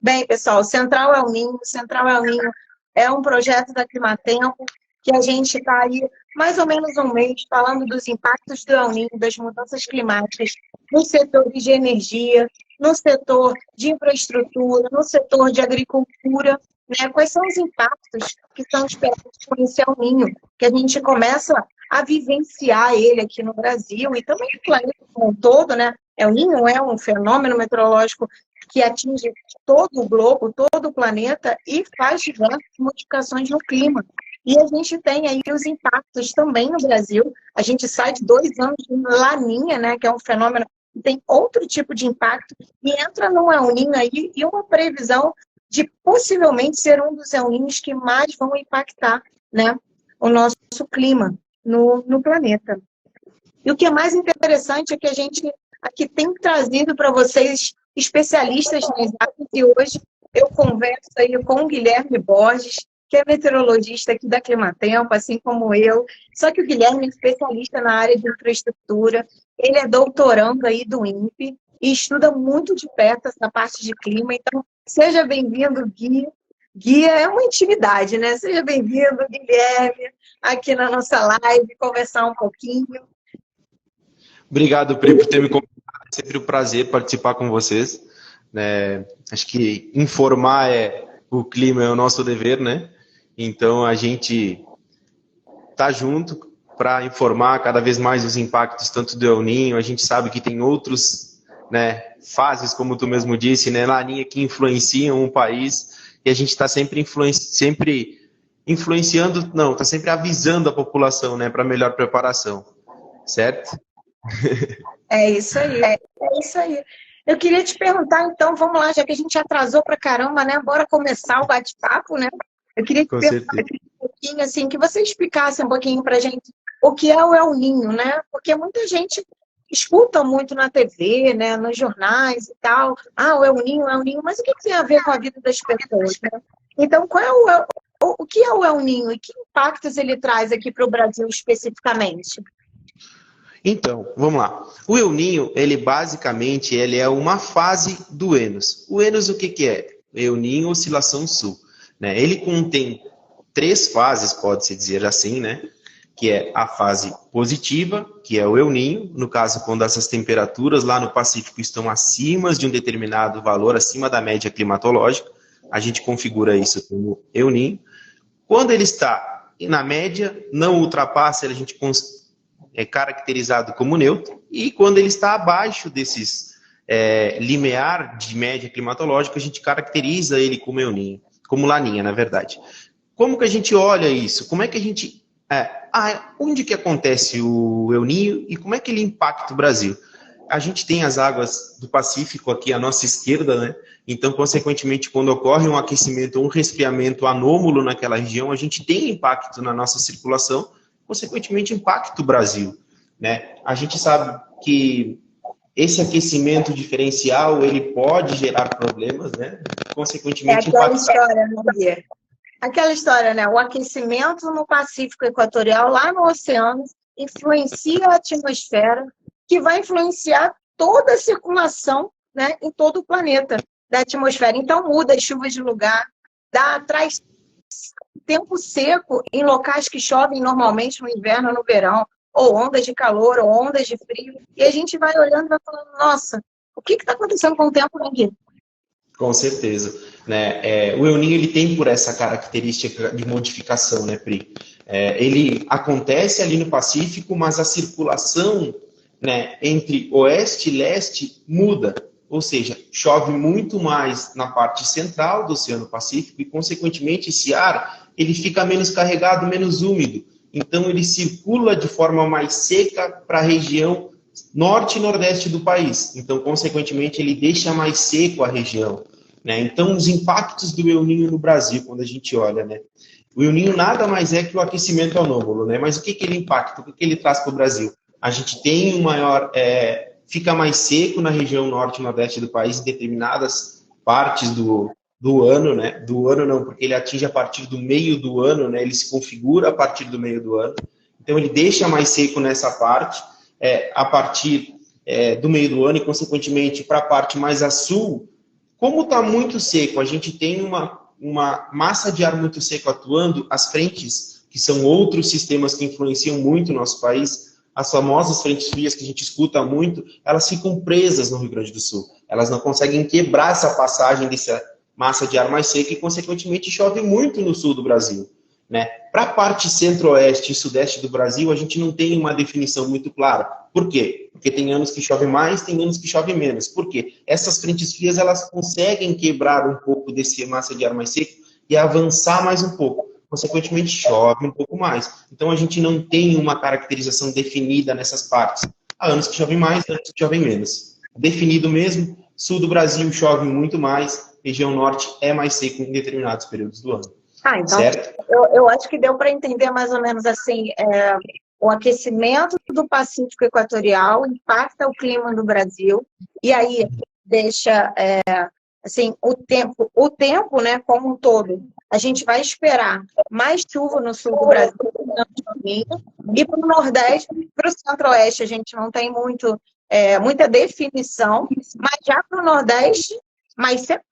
Bem, pessoal, Central El Ninho é um projeto da Climatempo que a gente está aí mais ou menos um mês falando dos impactos do El Ninho, das mudanças climáticas nos setores de energia, no setor de infraestrutura, no setor de agricultura, né? Quais são os impactos que são esperados com esse El Ninho, que a gente começa a vivenciar ele aqui no Brasil e também no planeta como um todo, né? El Ninho é um fenômeno meteorológico que atinge todo o globo, todo o planeta e faz diversas modificações no clima. E a gente tem aí os impactos também no Brasil. A gente sai de 2 anos de Laninha, né, que é um fenômeno que tem outro tipo de impacto, e entra num El Ninho aí e uma previsão de possivelmente ser um dos El Ninhos que mais vão impactar, né, o nosso clima no planeta. E o que é mais interessante é que a gente aqui tem trazido para vocês especialistas nas áreas, e hoje eu converso aí com o Guilherme Borges, que é meteorologista aqui da Climatempo, assim como eu. Só que o Guilherme é especialista na área de infraestrutura, ele é doutorando aí do INPE e estuda muito de perto essa parte de clima. Então, seja bem-vindo, Gui. Gui é uma intimidade, né? Seja bem-vindo, Guilherme, aqui na nossa live, conversar um pouquinho. Obrigado, Pri, por ter me convidado. É sempre um prazer participar com vocês. Acho que informar o clima é o nosso dever, né? Então, a gente tá junto para informar cada vez mais os impactos, tanto do El Ninho. A gente sabe que tem outros, né, fases, como tu mesmo disse, né, Laninha, que influenciam um país. E a gente está sempre influenciando, não, está sempre avisando a população, né, para melhor preparação. Certo? É isso aí, é isso aí. Eu queria te perguntar, então, vamos lá, já que a gente atrasou pra caramba, né? Bora começar o bate-papo, né? Eu queria te perguntar um pouquinho, assim, que você explicasse um pouquinho pra gente o que é o El Ninho, né? Porque muita gente escuta muito na TV, né? Nos jornais e tal. Ah, o El Ninho, mas o que tem a ver com a vida das pessoas, né? Então, qual é o que é o El Ninho e que impactos ele traz aqui para o Brasil especificamente? Então, vamos lá. O El Ninho, ele basicamente é uma fase do Enos. O Enos, o que é? El Ninho, oscilação sul. Né? Ele contém 3 fases, pode-se dizer assim, né? Que é a fase positiva, que é o El Ninho, no caso, quando essas temperaturas lá no Pacífico estão acima de um determinado valor, acima da média climatológica, a gente configura isso como El Ninho. Quando ele está na média, não ultrapassa, a gente é caracterizado como neutro, e quando ele está abaixo desses limiar de média climatológica, a gente caracteriza ele como El Ninho, como Laninha, na verdade. Como que a gente olha isso? Como é que a gente... onde que acontece o El Ninho e como é que ele impacta o Brasil? A gente tem as águas do Pacífico aqui à nossa esquerda, né? Então, consequentemente, quando ocorre um aquecimento ou um resfriamento anômalo naquela região, a gente tem impacto na nossa circulação, consequentemente impacta o Brasil, né? A gente sabe que esse aquecimento diferencial, ele pode gerar problemas, né? Consequentemente Aquela história, né? O aquecimento no Pacífico Equatorial, lá no oceano, influencia a atmosfera, que vai influenciar toda a circulação, né, em todo o planeta da atmosfera. Então, muda as chuvas de lugar, traz tempo seco em locais que chovem normalmente no inverno ou no verão, ou ondas de calor, ou ondas de frio, e a gente vai olhando e vai falando, nossa, o que está acontecendo com o tempo aqui? Com certeza. Né? O El Ninho, ele tem por essa característica de modificação, né, Pri? Ele acontece ali no Pacífico, mas a circulação, né, entre oeste e leste muda. Ou seja, chove muito mais na parte central do Oceano Pacífico e, consequentemente, esse ar ele fica menos carregado, menos úmido. Então, ele circula de forma mais seca para a região norte e nordeste do país. Então, consequentemente, ele deixa mais seco a região. Né? Então, os impactos do El Ninho no Brasil, quando a gente olha, né? O El Ninho nada mais é que o aquecimento anômalo, né? Mas o que ele impacta? O que ele traz para o Brasil? A gente tem um maior... fica mais seco na região norte e nordeste do país, em determinadas partes do ano, né? Do ano não, porque ele atinge a partir do meio do ano, né? Ele se configura a partir do meio do ano. Então, ele deixa mais seco nessa parte, a partir do meio do ano, e, consequentemente, para a parte mais a sul, Como está muito seco, a gente tem uma massa de ar muito seco atuando, as frentes, que são outros sistemas que influenciam muito o nosso país, as famosas frentes frias que a gente escuta muito, elas ficam presas no Rio Grande do Sul. Elas não conseguem quebrar essa passagem dessa massa de ar mais seca e, consequentemente, chove muito no sul do Brasil. Né? Para a parte centro-oeste e sudeste do Brasil, a gente não tem uma definição muito clara. Por quê? Porque tem anos que chove mais, tem anos que chove menos. Por quê? Essas frentes frias, elas conseguem quebrar um pouco desse massa de ar mais seco e avançar mais um pouco. Consequentemente, chove um pouco mais. Então, a gente não tem uma caracterização definida nessas partes. Há anos que chovem mais, anos que chovem menos. Definido mesmo, sul do Brasil chove muito mais, região norte é mais seco em determinados períodos do ano. Ah, então certo? eu acho que deu para entender mais ou menos assim, o aquecimento do Pacífico Equatorial impacta o clima do Brasil, e aí deixa assim, o tempo, né, como um todo. A gente vai esperar mais chuva no sul do Brasil, e para o Nordeste, para o Centro-Oeste, a gente não tem muita definição, mas já para o Nordeste, mais seco.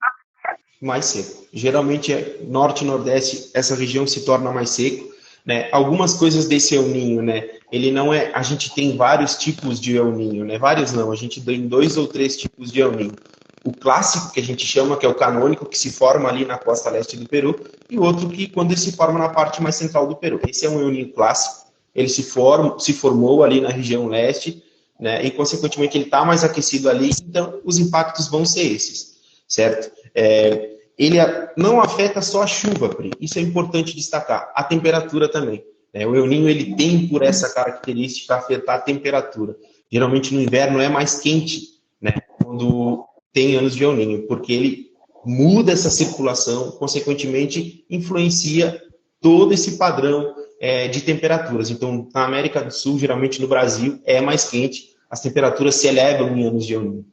Mais seco. Geralmente, Norte e Nordeste, essa região se torna mais seco. Né? Algumas coisas desse El Niño, né? Ele não é. A gente tem vários tipos de El Niño, né? Vários não, a gente tem 2 ou 3 tipos de El Niño. O clássico, que a gente chama, que é o canônico, que se forma ali na costa leste do Peru, e o outro que quando ele se forma na parte mais central do Peru. Esse é um El Niño clássico, ele se formou ali na região leste, né? E consequentemente ele está mais aquecido ali, então os impactos vão ser esses, certo? Ele não afeta só a chuva, Pri. Isso é importante destacar. A temperatura também. O El Niño, ele tem por essa característica afetar a temperatura. Geralmente no inverno é mais quente, né? Quando tem anos de El Niño, porque ele muda essa circulação, consequentemente influencia todo esse padrão de temperaturas. Então, na América do Sul, geralmente no Brasil, é mais quente, as temperaturas se elevam em anos de El Niño.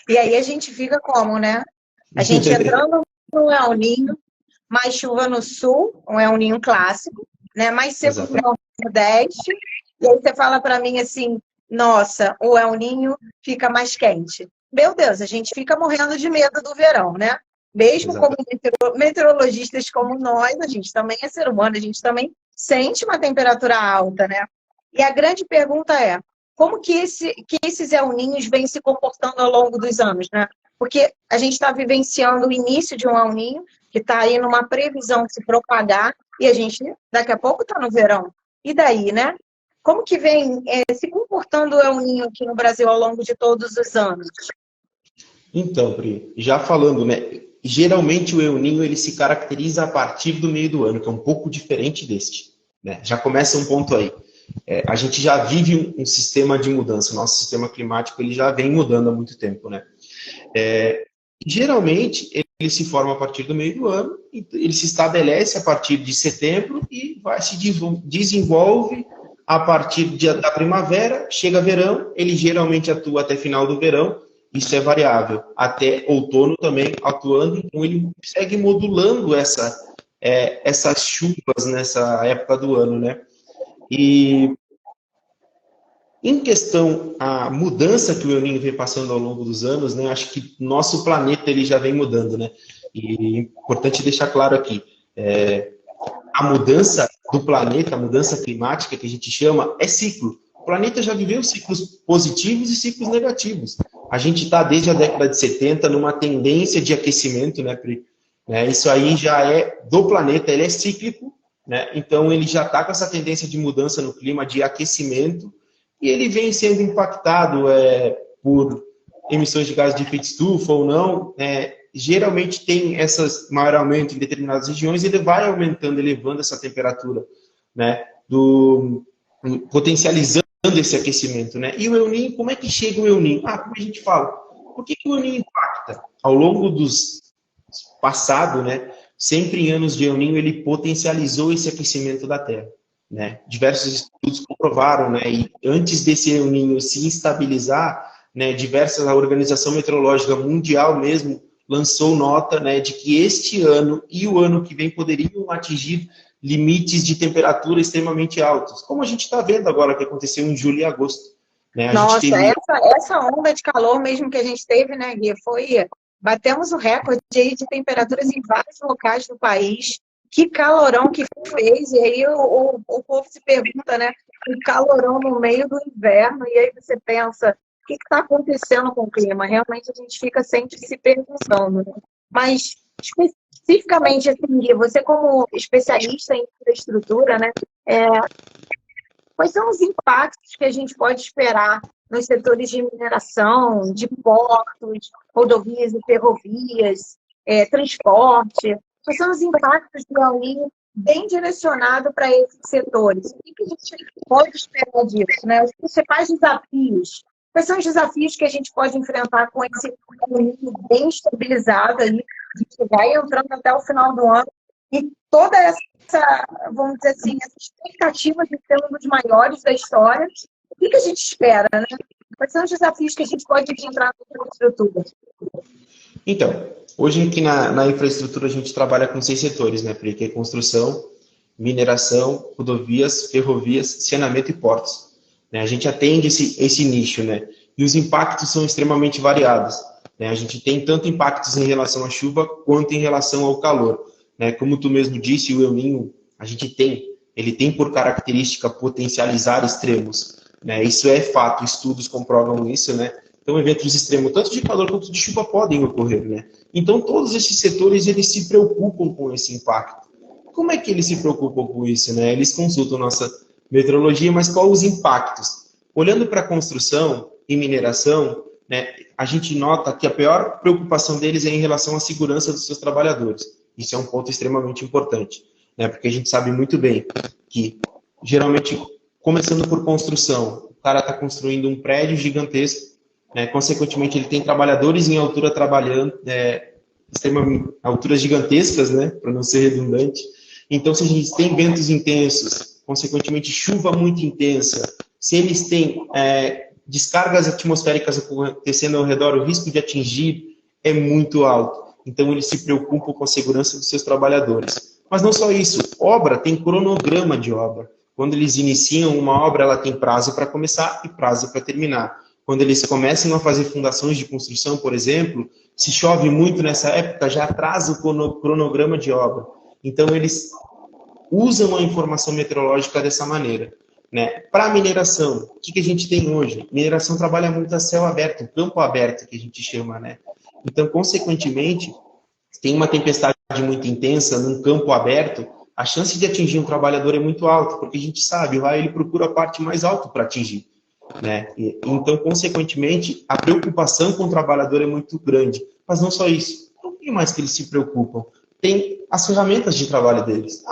E aí a gente fica como, né? A gente entrando no El Niño, mais chuva no sul, um El Niño clássico, né? Mais seco no Nordeste. E aí você fala para mim assim, nossa, o El Niño fica mais quente. Meu Deus, a gente fica morrendo de medo do verão, né? Mesmo como meteorologistas como nós, a gente também é ser humano, a gente também sente uma temperatura alta, né? E a grande pergunta é, como que esses El Niños vêm se comportando ao longo dos anos, né? Porque a gente está vivenciando o início de um El Niño, que está aí numa previsão de se propagar, e a gente, daqui a pouco, está no verão. E daí, né? Como que vem se comportando o El Niño aqui no Brasil ao longo de todos os anos? Então, Pri, já falando, né? Geralmente o El Niño, ele se caracteriza a partir do meio do ano, que é um pouco diferente deste. Né? Já começa um ponto aí. A gente já vive um sistema de mudança, nosso sistema climático ele já vem mudando há muito tempo, né? Geralmente ele se forma a partir do meio do ano, ele se estabelece a partir de setembro e vai se desenvolve a partir da primavera, chega verão, ele geralmente atua até final do verão, isso é variável, até outono também atuando, então ele segue modulando essas chuvas nessa época do ano, né? E em questão a mudança que o El Niño vem passando ao longo dos anos, né, acho que nosso planeta ele já vem mudando, né? E é importante deixar claro aqui, a mudança do planeta, a mudança climática que a gente chama, é ciclo. O planeta já viveu ciclos positivos e ciclos negativos. A gente está desde a década de 70 numa tendência de aquecimento, né, Pri? Isso aí já é do planeta, ele é cíclico, né? Então ele já está com essa tendência de mudança no clima, de aquecimento, e ele vem sendo impactado por emissões de gases de efeito estufa ou não. Geralmente tem esses maior aumento em determinadas regiões, e ele vai aumentando, elevando essa temperatura, né, potencializando esse aquecimento, né? E o El Niño, como é que chega o El Niño? Como a gente fala, por que o El Niño impacta? Ao longo dos passado, né, sempre em anos de El Niño, ele potencializou esse aquecimento da Terra, né? Diversos estudos comprovaram, né, e antes desse El Niño se estabilizar, né, a Organização Meteorológica Mundial mesmo lançou nota, né, de que este ano e o ano que vem poderiam atingir limites de temperatura extremamente altos, como a gente está vendo agora que aconteceu em julho e agosto. Né? Nossa, essa onda de calor mesmo que a gente teve, né, Gui, foi Batemos o recorde aí de temperaturas em vários locais do país. Que calorão que fez. E aí o povo se pergunta, né? O calorão no meio do inverno. E aí você pensa, o que está acontecendo com o clima? Realmente a gente fica sempre se perguntando, né? Mas, especificamente, assim, Gui, você como especialista em infraestrutura, né? Quais são os impactos que a gente pode esperar nos setores de mineração, de portos, rodovias e ferrovias, transporte? Quais são os impactos do El Niño bem direcionado para esses setores? O que a gente pode esperar disso, né? Os principais desafios. Quais são os desafios que a gente pode enfrentar com esse El Niño bem estabilizado aí, de chegar e entrando até o final do ano, e toda essa, vamos dizer assim, essa expectativa de ser um dos maiores da história? O que a gente espera, né? Quais são os desafios que a gente pode encontrar na infraestrutura? Então, hoje aqui na infraestrutura a gente trabalha com 6 setores, né? Porque é construção, mineração, rodovias, ferrovias, saneamento e portos. Né? A gente atende esse nicho, né? E os impactos são extremamente variados. Né? A gente tem tanto impactos em relação à chuva quanto em relação ao calor. Né? Como tu mesmo disse, o El Niño, ele tem por característica potencializar extremos. Né? Isso é fato, estudos comprovam isso, né? Então, eventos extremos, tanto de calor quanto de chuva, podem ocorrer, né? Então, todos esses setores, eles se preocupam com esse impacto. Como é que eles se preocupam com isso, né? Eles consultam nossa meteorologia, mas quais os impactos? Olhando para a construção e mineração, né, a gente nota que a pior preocupação deles é em relação à segurança dos seus trabalhadores. Isso é um ponto extremamente importante, né? Porque a gente sabe muito bem que, geralmente, começando por construção, o cara está construindo um prédio gigantesco, né? Consequentemente, ele tem trabalhadores em altura trabalhando, alturas gigantescas, né? Para não ser redundante. Então, se a gente tem ventos intensos, consequentemente, chuva muito intensa, se eles têm descargas atmosféricas acontecendo ao redor, o risco de atingir é muito alto. Então, eles se preocupam com a segurança dos seus trabalhadores. Mas não só isso, obra tem cronograma de obra. Quando eles iniciam uma obra, ela tem prazo para começar e prazo para terminar. Quando eles começam a fazer fundações de construção, por exemplo, se chove muito nessa época, já atrasa o cronograma de obra. Então, eles usam a informação meteorológica dessa maneira. Né? Para a mineração, o que a gente tem hoje? Mineração trabalha muito a céu aberto, campo aberto, que a gente chama. Né? Então, consequentemente, tem uma tempestade muito intensa num campo aberto, a chance de atingir um trabalhador é muito alta, porque a gente sabe, lá ele procura a parte mais alta para atingir. Né? Então, consequentemente, a preocupação com o trabalhador é muito grande. Mas não só isso. O que mais que eles se preocupam? Tem as ferramentas de trabalho deles.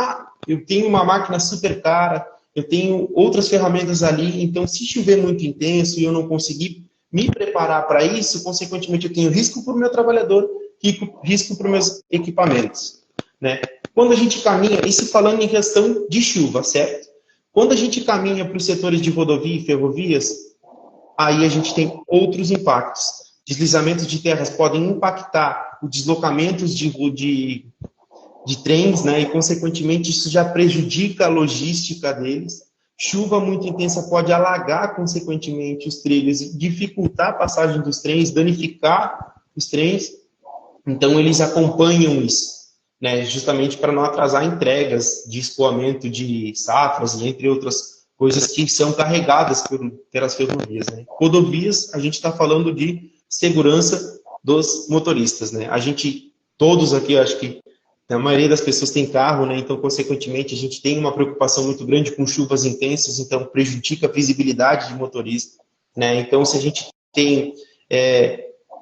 Eu tenho uma máquina super cara, eu tenho outras ferramentas ali, então se chover muito intenso e eu não conseguir me preparar para isso, consequentemente eu tenho risco para o meu trabalhador, risco para os meus equipamentos. Né? Quando a gente caminha, isso falando em questão de chuva, certo? Quando a gente caminha para os setores de rodovia e ferrovias, aí a gente tem outros impactos. Deslizamentos de terras podem impactar os deslocamentos de trens, né? E, consequentemente, isso já prejudica a logística deles. Chuva muito intensa pode alagar, consequentemente, os trilhos, dificultar a passagem dos trens, danificar os trens. Então, eles acompanham isso. Né, justamente para não atrasar entregas de escoamento de safras, entre outras coisas que são carregadas pelas ferrovias. Né. Rodovias, a gente está falando de segurança dos motoristas. Né. A gente, todos aqui, acho que a maioria das pessoas tem carro, né, então, consequentemente, a gente tem uma preocupação muito grande com chuvas intensas, então prejudica a visibilidade de motorista. Né. Então, se a gente tem,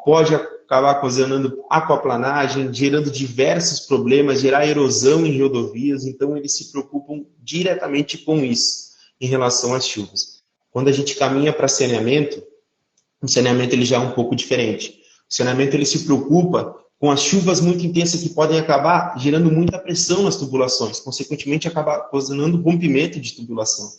pode acabar ocasionando aquaplanagem, gerando diversos problemas, gerar erosão em rodovias, então eles se preocupam diretamente com isso, em relação às chuvas. Quando a gente caminha para saneamento, o saneamento ele já é um pouco diferente. O saneamento ele se preocupa com as chuvas muito intensas que podem acabar gerando muita pressão nas tubulações, consequentemente acabar ocasionando rompimento de tubulação.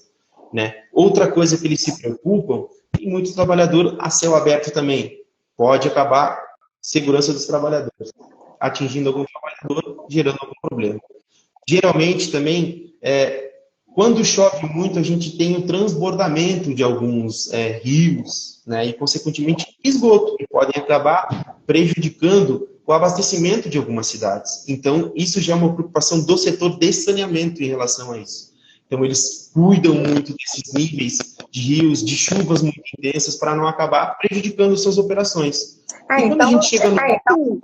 Né? Outra coisa que eles se preocupam, tem muito trabalhador a céu aberto também, pode acabar segurança dos trabalhadores, atingindo algum trabalhador, gerando algum problema. Geralmente também, quando chove muito, a gente tem o transbordamento de alguns rios, né, e consequentemente esgoto, que podem acabar prejudicando o abastecimento de algumas cidades. Então, isso já é uma preocupação do setor de saneamento em relação a isso. Então, eles cuidam muito desses níveis de rios, de chuvas muito intensas, para não acabar prejudicando suas operações. E quando a gente chega no...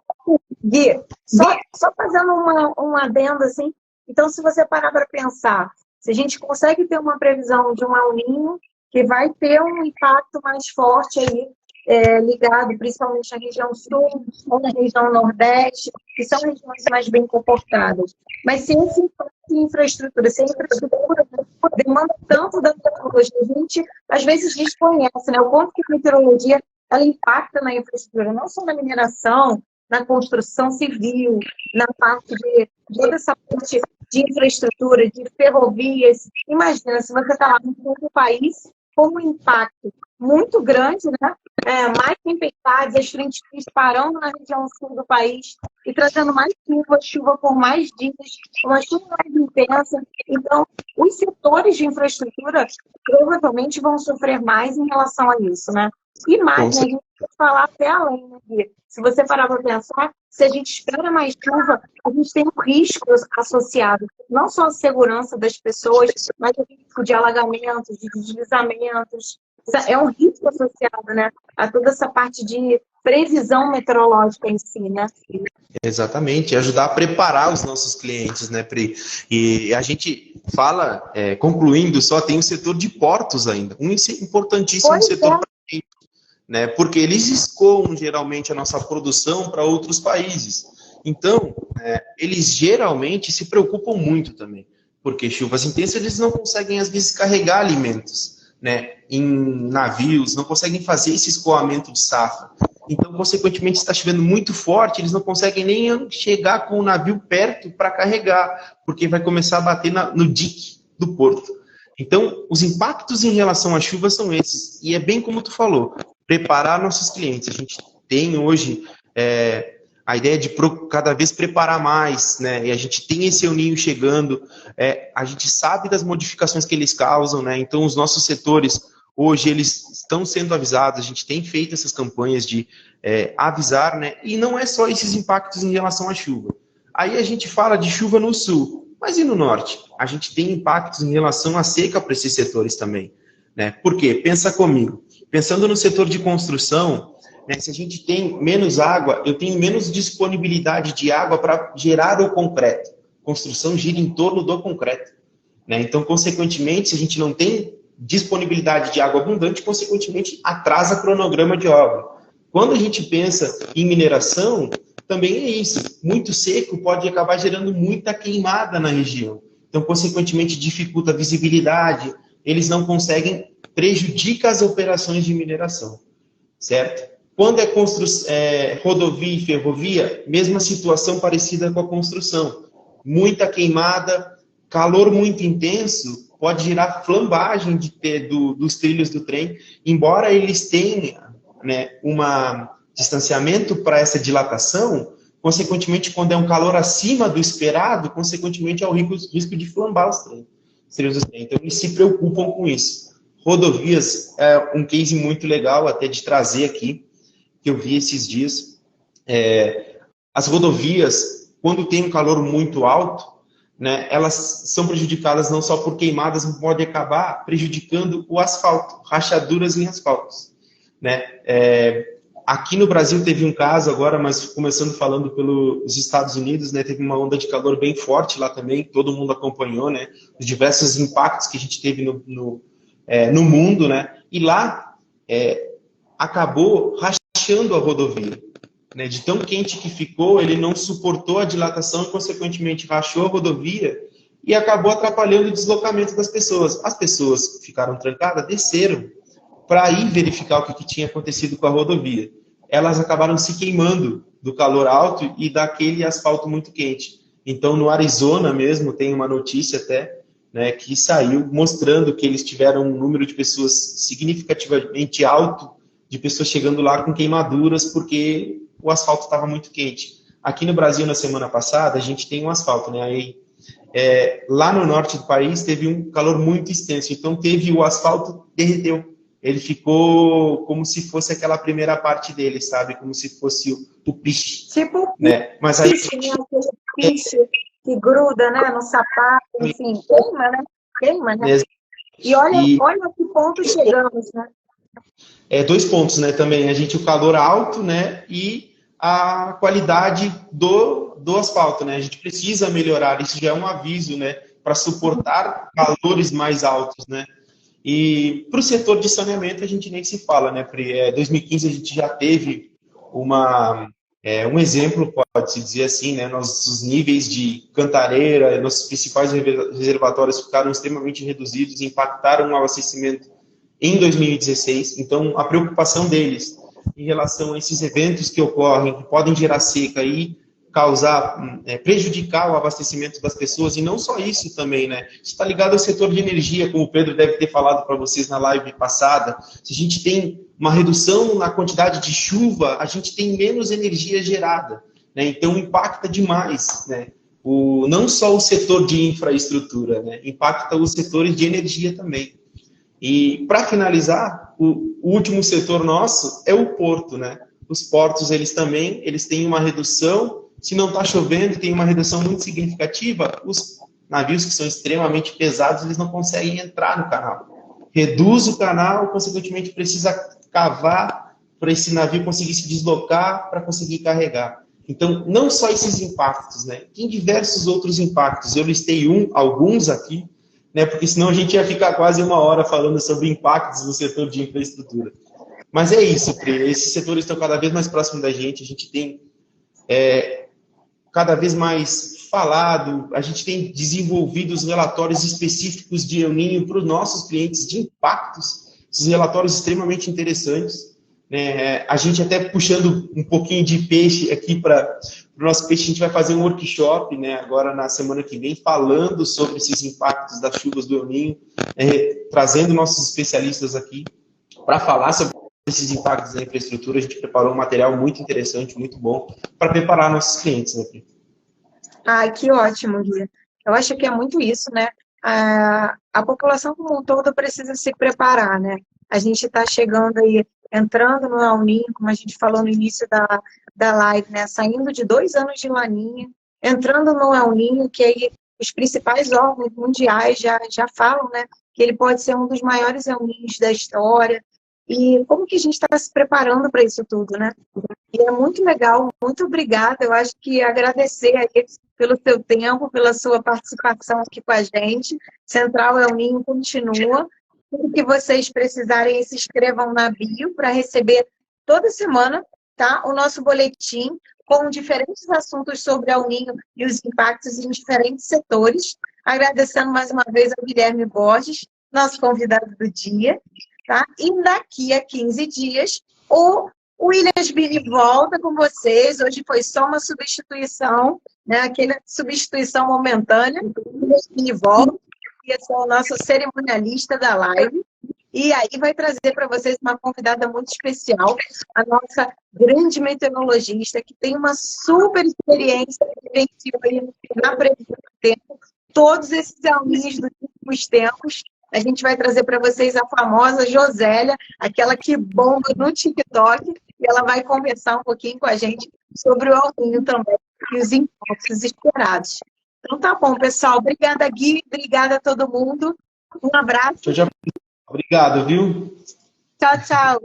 Gui, só fazendo um adendo assim, então se você parar para pensar, se a gente consegue ter uma previsão de um El Niño que vai ter um impacto mais forte aí, ligado principalmente na região sul ou na região nordeste, que são regiões mais bem comportadas. Mas se esse impacto em infraestrutura, se a infraestrutura demanda tanto da tecnologia, a gente às vezes desconhece, né? O quanto que a meteorologia ela impacta na infraestrutura, não só na mineração, na construção civil, na parte de toda essa parte de infraestrutura, de ferrovias. Imagina, se você está lá no sul do país, com um impacto muito grande, né? Mais tempestades, as frentes frias parando na região sul do país e trazendo mais chuva por mais dias, uma chuva mais intensa. Então, os setores de infraestrutura provavelmente vão sofrer mais em relação a isso, né? E mais, né? A gente pode falar até além, né, Gui? Se você parar para pensar, se a gente espera mais chuva, a gente tem um risco associado, não só a segurança das pessoas, mas o risco de alagamentos, de deslizamentos. É um risco associado, né, a toda essa parte de previsão meteorológica em si, né? Exatamente, ajudar a preparar os nossos clientes, né, Pri? E a gente fala, concluindo só, tem o setor de portos ainda, um importantíssimo setor para a gente, né, porque eles escoam geralmente a nossa produção para outros países. Então, eles geralmente se preocupam muito também, porque chuvas intensas eles não conseguem, às vezes, carregar alimentos, né, em navios, não conseguem fazer esse escoamento de safra. Então, consequentemente, está chovendo muito forte, eles não conseguem nem chegar com o navio perto para carregar, porque vai começar a bater no dique do porto. Então, os impactos em relação à chuva são esses. E é bem como tu falou, preparar nossos clientes. A gente tem hoje a ideia de cada vez preparar mais, né? E a gente tem esse El Niño chegando, a gente sabe das modificações que eles causam, né? Então, os nossos setores, hoje, eles estão sendo avisados, a gente tem feito essas campanhas de avisar, né? E não é só esses impactos em relação à chuva. Aí a gente fala de chuva no sul, mas e no norte? A gente tem impactos em relação à seca para esses setores também, né? Por quê? Pensa comigo. Pensando no setor de construção, né, se a gente tem menos água, eu tenho menos disponibilidade de água para gerar o concreto. Construção gira em torno do concreto, né? Então, consequentemente, se a gente não tem disponibilidade de água abundante, consequentemente, atrasa o cronograma de obra. Quando a gente pensa em mineração, também é isso. Muito seco pode acabar gerando muita queimada na região. Então, consequentemente, dificulta a visibilidade, eles não conseguem, prejudica as operações de mineração, certo? Quando rodovia e ferrovia, mesma situação parecida com a construção. Muita queimada, calor muito intenso, pode gerar flambagem dos trilhos do trem, embora eles tenham, né, um distanciamento para essa dilatação, consequentemente, quando é um calor acima do esperado, consequentemente, há o risco de flambar os trilhos do trem. Então, eles se preocupam com isso. Rodovias é um case muito legal até de trazer aqui, que eu vi esses dias. As rodovias, quando tem um calor muito alto, né, elas são prejudicadas não só por queimadas, mas pode acabar prejudicando o asfalto, rachaduras em asfaltos, né? Aqui no Brasil teve um caso agora, mas começando falando pelos Estados Unidos, né, teve uma onda de calor bem forte lá também, todo mundo acompanhou, né, os diversos impactos que a gente teve no mundo, né, e lá acabou rachando a rodovia, né, de tão quente que ficou, ele não suportou a dilatação e, consequentemente, rachou a rodovia e acabou atrapalhando o deslocamento das pessoas. As pessoas ficaram trancadas, desceram para ir verificar o que tinha acontecido com a rodovia. Elas acabaram se queimando do calor alto e daquele asfalto muito quente. Então, no Arizona mesmo, tem uma notícia até, né, que saiu mostrando que eles tiveram um número de pessoas significativamente alto, de pessoas chegando lá com queimaduras, porque o asfalto estava muito quente. Aqui no Brasil, na semana passada, a gente tem um asfalto, né? Aí, lá no norte do país, teve um calor muito extenso. Então, o asfalto derreteu. ele ficou como se fosse aquela primeira parte dele, sabe? Como se fosse o piche. Tipo, né? Mas aí, piche, né? Aquele piche que gruda, né? No sapato, enfim, queima, né? Queima, né? E olha a que ponto chegamos, né? 2 pontos, né? Também o calor alto, né? E a qualidade do asfalto, né? A gente precisa melhorar. Isso já é um aviso, né? Para suportar valores mais altos, né? E para o setor de saneamento a gente nem se fala, né? 2015 a gente já teve um exemplo, pode-se dizer assim, né? Nossos níveis de cantareira, nossos principais reservatórios ficaram extremamente reduzidos, impactaram o abastecimento em 2016. Então, a preocupação deles em relação a esses eventos que ocorrem, que podem gerar seca e causar, prejudicar o abastecimento das pessoas, e não só isso também, né? Isso está ligado ao setor de energia, como o Pedro deve ter falado para vocês na live passada. Se a gente tem uma redução na quantidade de chuva, a gente tem menos energia gerada, né? Então, impacta demais, né? Não só o setor de infraestrutura, né? Impacta os setores de energia também. E, para finalizar, o último setor nosso é o porto, né? Os portos, eles têm uma redução. Se não está chovendo, tem uma redução muito significativa, os navios que são extremamente pesados, eles não conseguem entrar no canal. Reduz o canal, consequentemente precisa cavar para esse navio conseguir se deslocar, para conseguir carregar. Então, não só esses impactos, né? Tem diversos outros impactos. Eu listei alguns aqui, né? Porque senão a gente ia ficar quase 1 hora falando sobre impactos no setor de infraestrutura. Mas é isso, Pri. Esses setores estão cada vez mais próximos da gente. A gente tem cada vez mais falado, a gente tem desenvolvido os relatórios específicos de El Niño para os nossos clientes de impactos, esses relatórios extremamente interessantes. Né? A gente até puxando um pouquinho de peixe aqui para o nosso peixe, a gente vai fazer um workshop, né, agora na semana que vem, falando sobre esses impactos das chuvas do El Niño, trazendo nossos especialistas aqui para falar sobre esses impactos na infraestrutura. A gente preparou um material muito interessante, muito bom, para preparar nossos clientes, né, Pri? Ai, que ótimo, Gui. Eu acho que é muito isso, né? A população como um todo precisa se preparar, né? A gente está chegando aí, entrando no El Niño, como a gente falou no início da live, né? Saindo de 2 anos de Laninha, entrando no El Niño, que aí os principais órgãos mundiais já falam, né? Que ele pode ser um dos maiores El Niños da história. E como que a gente está se preparando para isso tudo, né? E é muito legal, muito obrigada. Eu acho que agradecer aí pelo seu tempo, pela sua participação aqui com a gente. Central El Niño continua. Tudo que vocês precisarem, se inscrevam na bio para receber toda semana, tá? O nosso boletim com diferentes assuntos sobre El Niño e os impactos em diferentes setores. Agradecendo mais uma vez ao Guilherme Borges, nosso convidado do dia. Tá? E daqui a 15 dias, o Williams Bini volta com vocês. Hoje foi só uma substituição, né? Aquela substituição momentânea. O Williams Bini volta, que é o nosso cerimonialista da live. E aí vai trazer para vocês uma convidada muito especial, a nossa grande meteorologista, que tem uma super experiência que venceu na previsão do tempo, todos esses alunos dos últimos tempos. A gente vai trazer para vocês a famosa Josélia, aquela que bomba no TikTok, e ela vai conversar um pouquinho com a gente sobre o El Niño também e os impactos esperados. Então tá bom, pessoal. Obrigada, Gui. Obrigada a todo mundo. Um abraço. Obrigado, viu? Tchau, tchau.